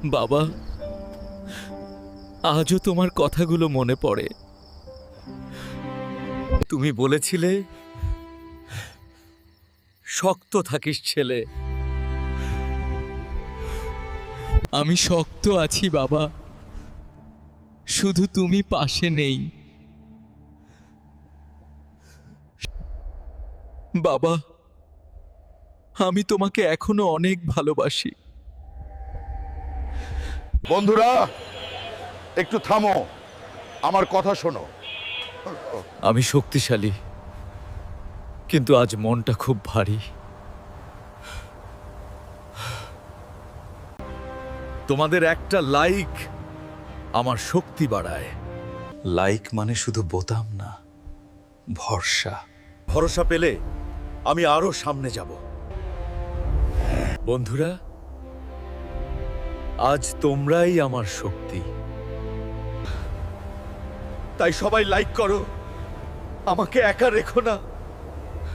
বাবা, আজও তোমার কথাগুলো মনে পড়ে। তুমি বলেছিলে শক্ত থাকিস ছেলে। আমি শক্ত আছি বাবা, শুধু তুমি পাশে নেই। বাবা, আমি তোমাকে এখনো অনেক ভালোবাসি। বন্ধুরা, একটু থামো, আমার কথা শোনো। আমি শক্তিশালী, কিন্তু আজ মনটা খুব ভারী। তোমাদের একটা লাইক আমার শক্তি বাড়ায়। লাইক মানে শুধু বোতাম না, ভরসা। ভরসা পেলে আমি আরো সামনে যাব। বন্ধুরা, আজ তোমরাই আমার শক্তি। তাই সবাই লাইক করো, আমাকে একা রেখো না।